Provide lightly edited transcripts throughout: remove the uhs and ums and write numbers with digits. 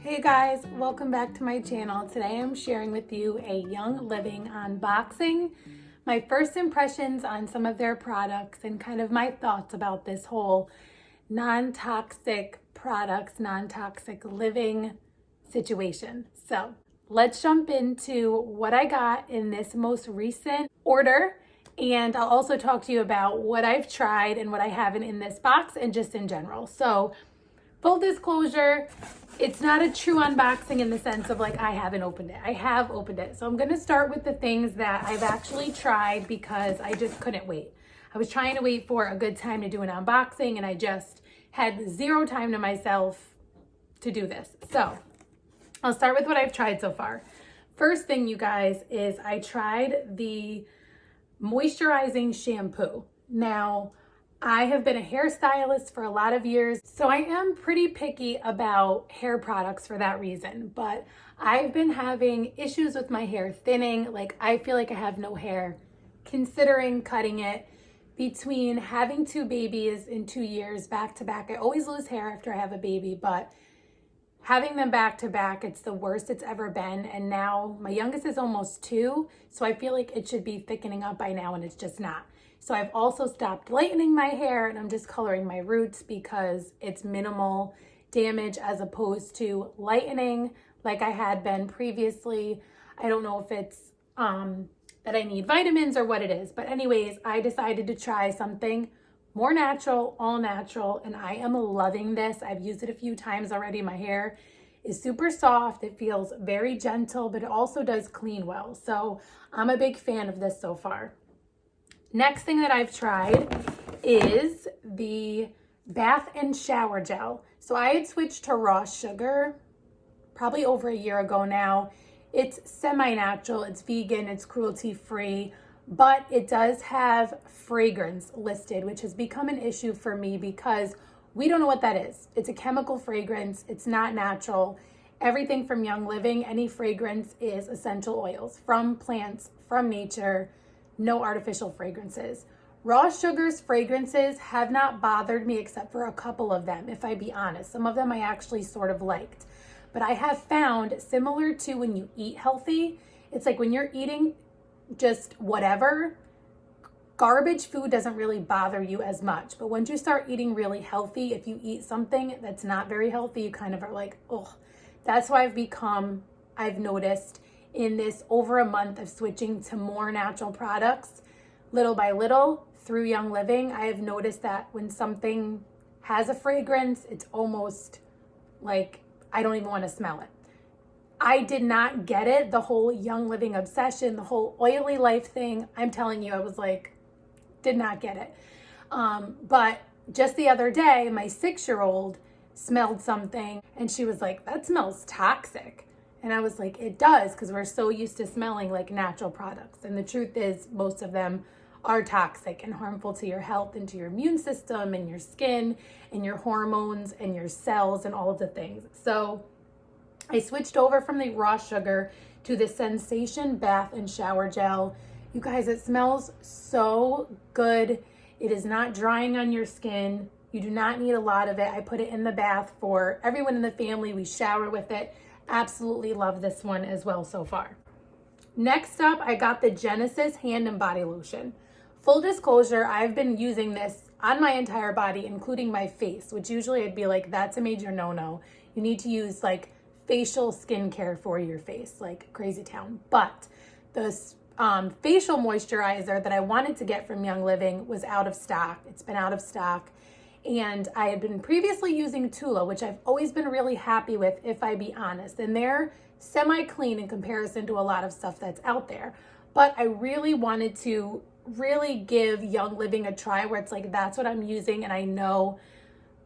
Hey guys, welcome back to my channel. Today I'm sharing with you a Young Living unboxing, my first impressions on some of their products and kind of my thoughts about this whole non-toxic products, non-toxic living situation. So let's jump into what I got in this most recent order, and I'll also talk to you about what I've tried and what I haven't in this box and just in general. So full disclosure, it's not a true unboxing in the sense of like I haven't opened it. I have opened it. So I'm going to start with the things that I've actually tried because I just couldn't wait. I was trying to wait for a good time to do an unboxing and I just had zero time to myself to do this. So I'll start with what I've tried so far. First thing, you guys, is I tried the Moisturizing Shampoo. Now, I have been a hairstylist for a lot of years, so I am pretty picky about hair products for that reason, but I've been having issues with my hair thinning. Like, I feel like I have no hair, considering cutting it. Between having two babies in 2 years back to back, I always lose hair after I have a baby, but having them back to back, it's the worst it's ever been. And now my youngest is almost 2, so I feel like it should be thickening up by now and it's just not. So I've also stopped lightening my hair and I'm just coloring my roots because it's minimal damage as opposed to lightening like I had been previously. I don't know if it's that I need vitamins or what it is. But anyways, I decided to try something more natural, all natural, and I am loving this. I've used it a few times already. My hair is super soft. It feels very gentle, but it also does clean well. So I'm a big fan of this so far. Next thing that I've tried is the bath and shower gel. So I had switched to raw sugar probably over a year ago now. It's semi-natural, it's vegan, it's cruelty-free, but it does have fragrance listed, which has become an issue for me because we don't know what that is. It's a chemical fragrance, it's not natural. Everything from Young Living, any fragrance is essential oils from plants, from nature. No artificial fragrances. Raw Sugar's fragrances have not bothered me except for a couple of them, if I be honest. Some of them I actually sort of liked. But I have found, similar to when you eat healthy, it's like when you're eating just whatever, garbage food doesn't really bother you as much. But once you start eating really healthy, if you eat something that's not very healthy, you kind of are like, oh. That's why I've noticed in this over a month of switching to more natural products, little by little through Young Living, I have noticed that when something has a fragrance, it's almost like I don't even want to smell it. I did not get it, the whole Young Living obsession, the whole oily life thing. I'm telling you, I was like, did not get it. But just the other day, my 6-year-old smelled something and she was like, that smells toxic. And I was like, it does, because we're so used to smelling like natural products. And the truth is, most of them are toxic and harmful to your health and to your immune system and your skin and your hormones and your cells and all of the things. So I switched over from the raw sugar to the Sensation Bath and Shower Gel. You guys, it smells so good. It is not drying on your skin. You do not need a lot of it. I put it in the bath for everyone in the family. We shower with it. Absolutely love this one as well so far. Next up, I got the Genesis Hand and Body Lotion. Full disclosure, I've been using this on my entire body, including my face, which usually I'd be like, that's a major no-no. You need to use like facial skincare for your face, like crazy town. But the facial moisturizer that I wanted to get from Young Living was out of stock. It's been out of stock. And I had been previously using Tula, which I've always been really happy with, if I be honest. And they're semi-clean in comparison to a lot of stuff that's out there. But I really wanted to really give Young Living a try where it's like, that's what I'm using. And I know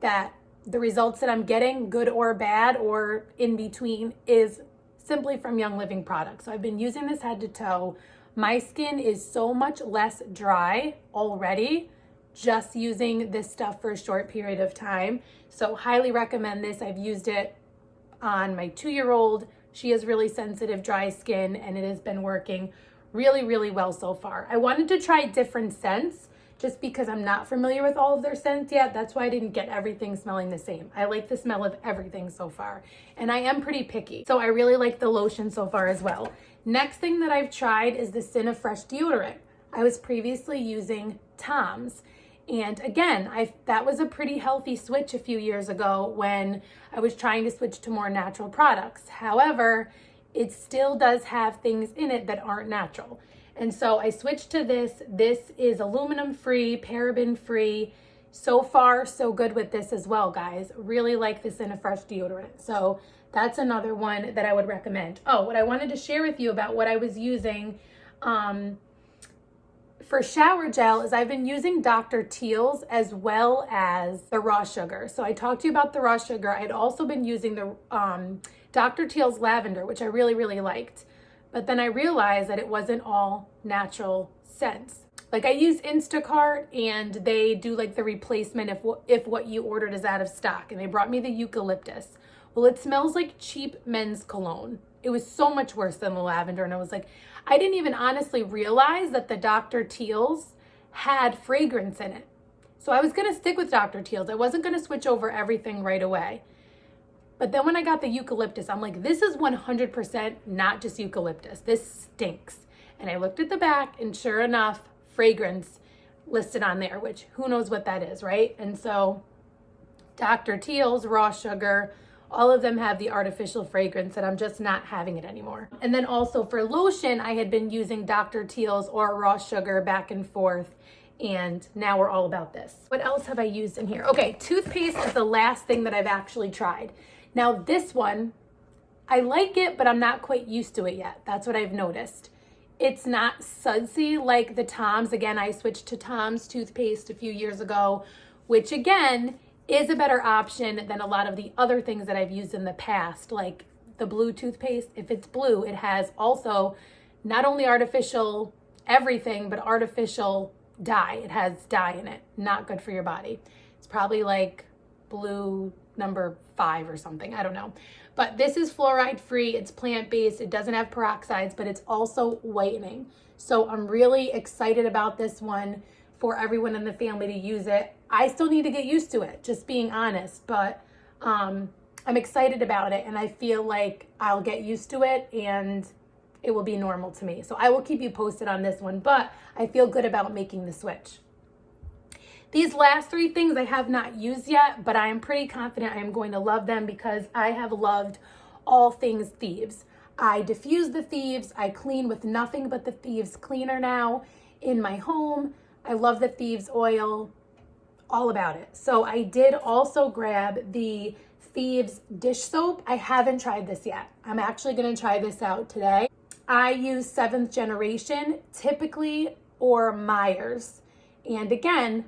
that the results that I'm getting, good or bad or in between, is simply from Young Living products. So I've been using this head to toe. My skin is so much less dry already just using this stuff for a short period of time. So highly recommend this. I've used it on my 2-year-old. She has really sensitive, dry skin, and it has been working really, really well so far. I wanted to try different scents just because I'm not familiar with all of their scents yet. That's why I didn't get everything smelling the same. I like the smell of everything so far, and I am pretty picky. So I really like the lotion so far as well. Next thing that I've tried is the Cinna Fresh Deodorant. I was previously using Tom's. And again, that was a pretty healthy switch a few years ago when I was trying to switch to more natural products. However, it still does have things in it that aren't natural. And so I switched to this. This is aluminum free, paraben free. So far, so good with this as well, guys. Really like this Cinna Fresh Deodorant. So that's another one that I would recommend. Oh, what I wanted to share with you about what I was using for shower gel is I've been using Dr. Teal's as well as the raw sugar. So I talked to you about the raw sugar. I'd also been using the Dr. Teal's lavender, which I really, really liked. But then I realized that it wasn't all natural scents. Like I use Instacart and they do like the replacement if what you ordered is out of stock. And they brought me the eucalyptus. Well, it smells like cheap men's cologne. It was so much worse than the lavender. And I was like, I didn't even honestly realize that the Dr. Teal's had fragrance in it. So I was going to stick with Dr. Teal's. I wasn't going to switch over everything right away. But then when I got the eucalyptus, I'm like, this is 100% not just eucalyptus. This stinks. And I looked at the back and sure enough, fragrance listed on there, which who knows what that is, right? And so Dr. Teal's, raw sugar, all of them have the artificial fragrance and I'm just not having it anymore. And then also for lotion, I had been using Dr. Teal's or raw sugar back and forth. And now we're all about this. What else have I used in here? Okay, toothpaste is the last thing that I've actually tried. Now this one, I like it, but I'm not quite used to it yet. That's what I've noticed. It's not sudsy like the Tom's. Again, I switched to Tom's toothpaste a few years ago, which again, is a better option than a lot of the other things that I've used in the past, like the blue toothpaste. If it's blue, it has also not only artificial everything, but artificial dye. It has dye in it. Not good for your body. It's probably like blue number 5 or something. I don't know. But this is fluoride free. It's plant-based. It doesn't have peroxides, but it's also whitening. So I'm really excited about this one for everyone in the family to use it. I still need to get used to it, just being honest, but I'm excited about it and I feel like I'll get used to it and it will be normal to me. So I will keep you posted on this one, but I feel good about making the switch. These last 3 things I have not used yet, but I am pretty confident I am going to love them because I have loved all things Thieves. I diffuse the Thieves. I clean with nothing but the Thieves cleaner now in my home. I love the Thieves oil, all about it. So I did also grab the Thieves dish soap. I haven't tried this yet. I'm actually going to try this out today. I use 7th generation typically or Myers. And again,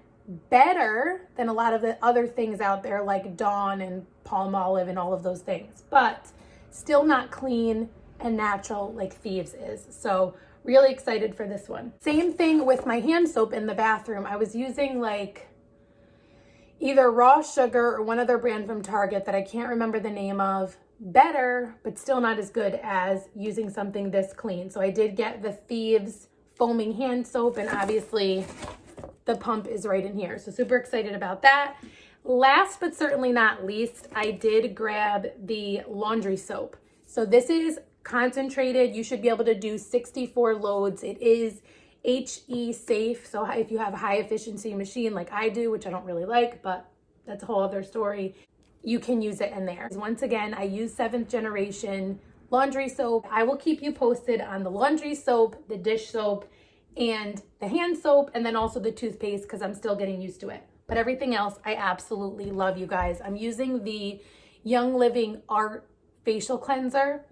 better than a lot of the other things out there like Dawn and Palmolive and all of those things, but still not clean and natural like Thieves is. So really excited for this one. Same thing with my hand soap in the bathroom. I was using like either raw sugar or one other brand from Target that I can't remember the name of. Better, but still not as good as using something this clean. So I did get the Thieves foaming hand soap and obviously the pump is right in here. So super excited about that. Last but certainly not least, I did grab the laundry soap. So this is concentrated. You should be able to do 64 loads. It is HE safe. So if you have a high efficiency machine like I do, which I don't really like, but that's a whole other story, you can use it in there. Once again, I use 7th generation laundry soap. I will keep you posted on the laundry soap, the dish soap, and the hand soap, and then also the toothpaste because I'm still getting used to it. But everything else, I absolutely love, you guys. I'm using the Young Living Art facial cleanser.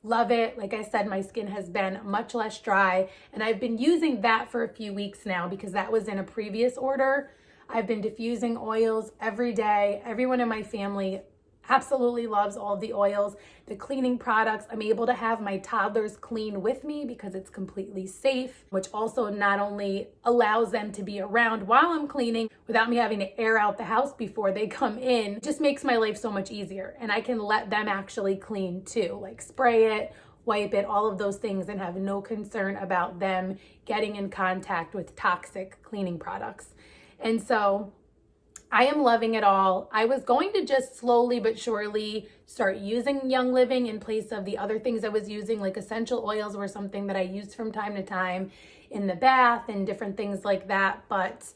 Love it. Like I said, my skin has been much less dry, and I've been using that for a few weeks now because that was in a previous order. I've been diffusing oils every day. Everyone in my family absolutely loves all of the oils, the cleaning products. I'm able to have my toddlers clean with me because it's completely safe, which also not only allows them to be around while I'm cleaning without me having to air out the house before they come in, just makes my life so much easier. And I can let them actually clean too, like spray it, wipe it, all of those things, and have no concern about them getting in contact with toxic cleaning products. And so I am loving it all. I was going to just slowly but surely start using Young Living in place of the other things I was using, like essential oils were something that I used from time to time in the bath and different things like that, but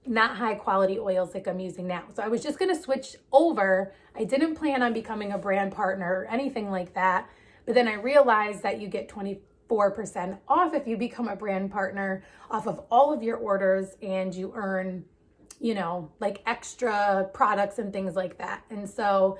not high quality oils like I'm using now. So I was just going to switch over. I didn't plan on becoming a brand partner or anything like that, but then I realized that you get 24% off if you become a brand partner off of all of your orders, and you earn, you know, like extra products and things like that. And so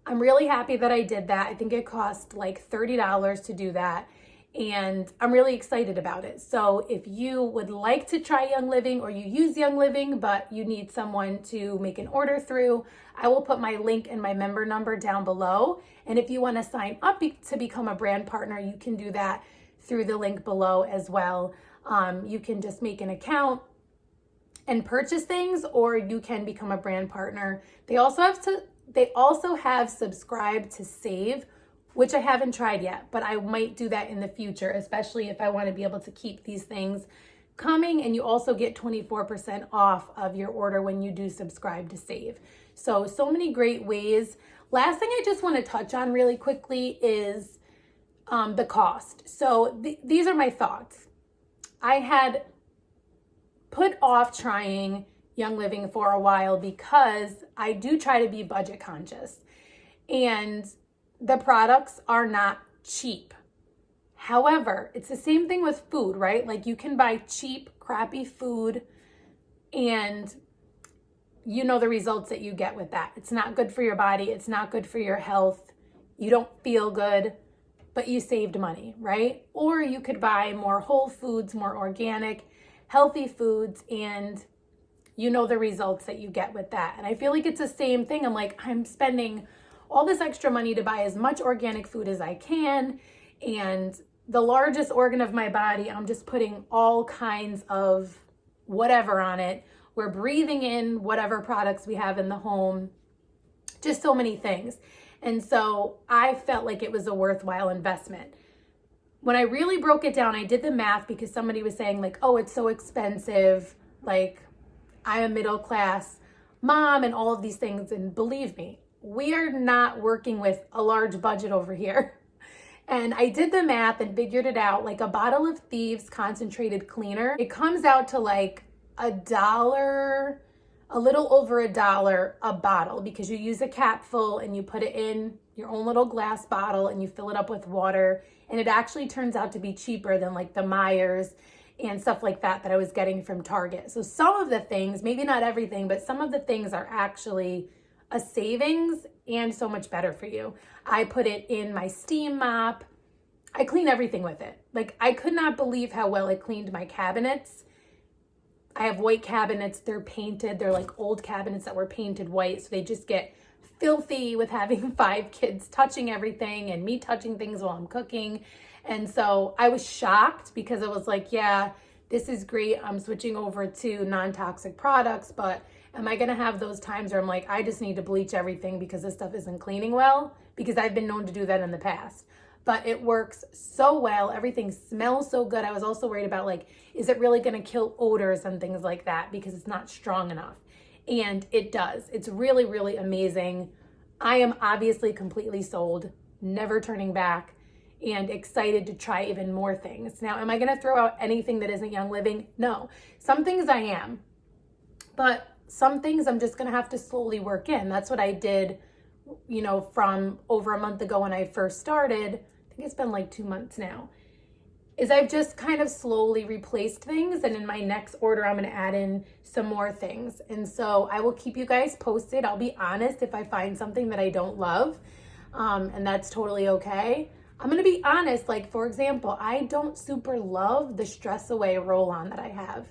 I'm really happy that I did that. I think it cost like $30 to do that, and I'm really excited about it. So if you would like to try Young Living, or you use Young Living but you need someone to make an order through, I will put my link and my member number down below. And if you want to sign up to become a brand partner, you can do that through the link below as well. You can just make an account and purchase things, or you can become a brand partner. They also have subscribe to save, which I haven't tried yet, but I might do that in the future, especially if I want to be able to keep these things coming. And you also get 24% off of your order when you do subscribe to save. So many great ways. Last thing I just want to touch on really quickly is the cost. So these are my thoughts. I had put off trying Young Living for a while because I do try to be budget conscious, and the products are not cheap. However, it's the same thing with food, right? Like you can buy cheap, crappy food and you know the results that you get with that. It's not good for your body. It's not good for your health. You don't feel good, but you saved money, right? Or you could buy more whole foods, more organic, healthy foods, and you know the results that you get with that. And I feel like it's the same thing. I'm spending all this extra money to buy as much organic food as I can, and the largest organ of my body, I'm just putting all kinds of whatever on it. We're breathing in whatever products we have in the home, just so many things. And so I felt like it was a worthwhile investment. When I really broke it down, I did the math because somebody was saying like, oh, it's so expensive. Like, I'm a middle class mom and all of these things. And believe me, we are not working with a large budget over here. And I did the math and figured it out. Like a bottle of Thieves concentrated cleaner, it comes out to like $1, a little over $1 a bottle, because you use a cap full and you put it in your own little glass bottle and you fill it up with water. And it actually turns out to be cheaper than like the Myers and stuff like that I was getting from Target. So some of the things, maybe not everything, but some of the things are actually a savings and so much better for you. I put it in my steam mop. I clean everything with it. Like, I could not believe how well it cleaned my cabinets. I have white cabinets. They're painted. They're like old cabinets that were painted white. So they just get filthy with having 5 kids touching everything and me touching things while I'm cooking. And so I was shocked because I was like, yeah, this is great. I'm switching over to non-toxic products, but am I going to have those times where I'm like, I just need to bleach everything because this stuff isn't cleaning well? Because I've been known to do that in the past. But it works so well. Everything smells so good. I was also worried about like, is it really going to kill odors and things like that because it's not strong enough? And it does. It's really, really amazing. I am obviously completely sold, never turning back, and excited to try even more things. Now, am I going to throw out anything that isn't Young Living? No. Some things I am, but some things I'm just going to have to slowly work in. That's what I did, you know, from over a month ago when I first started. I think it's been like 2 months now. Is I've just kind of slowly replaced things, and in my next order, I'm going to add in some more things. And so I will keep you guys posted. I'll be honest if I find something that I don't love, and that's totally okay. I'm going to be honest, like, for example, I don't super love the Stress Away roll-on that I have.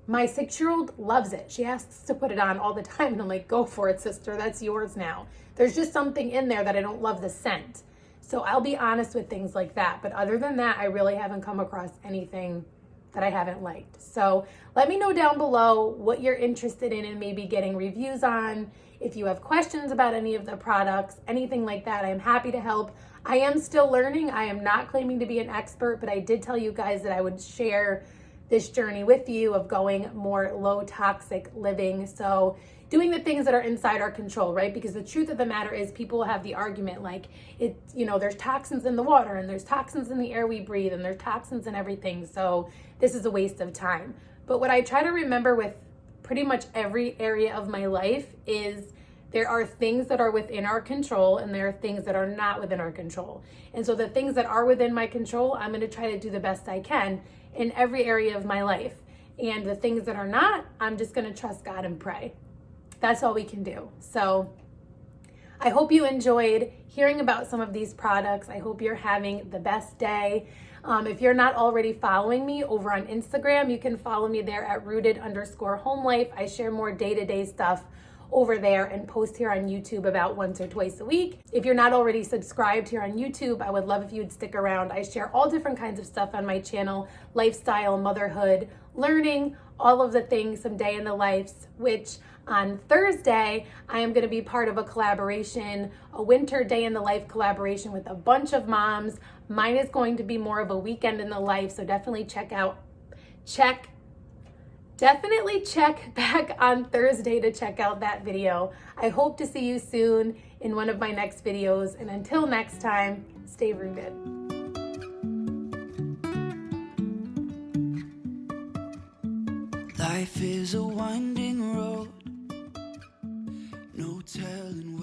My 6-year-old loves it. She asks to put it on all the time, and I'm like, go for it, sister. That's yours now. There's just something in there that I don't love the scent. So I'll be honest with things like that. But other than that, I really haven't come across anything that I haven't liked. So let me know down below what you're interested in and maybe getting reviews on. If you have questions about any of the products, anything like that, I'm happy to help. I am still learning. I am not claiming to be an expert, but I did tell you guys that I would share this journey with you of going more low toxic living. So doing the things that are inside our control, right? Because the truth of the matter is people have the argument like there's toxins in the water and there's toxins in the air we breathe and there's toxins in everything. So this is a waste of time. But what I try to remember with pretty much every area of my life is there are things that are within our control and there are things that are not within our control. And so the things that are within my control, I'm going to try to do the best I can in every area of my life. And the things that are not, I'm just going to trust God and pray. That's all we can do. So I hope you enjoyed hearing about some of these products. I hope you're having the best day. If you're not already following me over on Instagram, you can follow me there at rooted_homelife. I share more day-to-day stuff over there and post here on YouTube about once or twice a week. If you're not already subscribed here on YouTube, I would love if you'd stick around. I share all different kinds of stuff on my channel: lifestyle, motherhood, learning, all of the things, some day in the lives, which on Thursday, I am going to be part of a collaboration, a winter day in the life collaboration with a bunch of moms. Mine is going to be more of a weekend in the life, so definitely check back on Thursday to check out that video. I hope to see you soon in one of my next videos, and until next time, stay rooted. Life is a winding road, no telling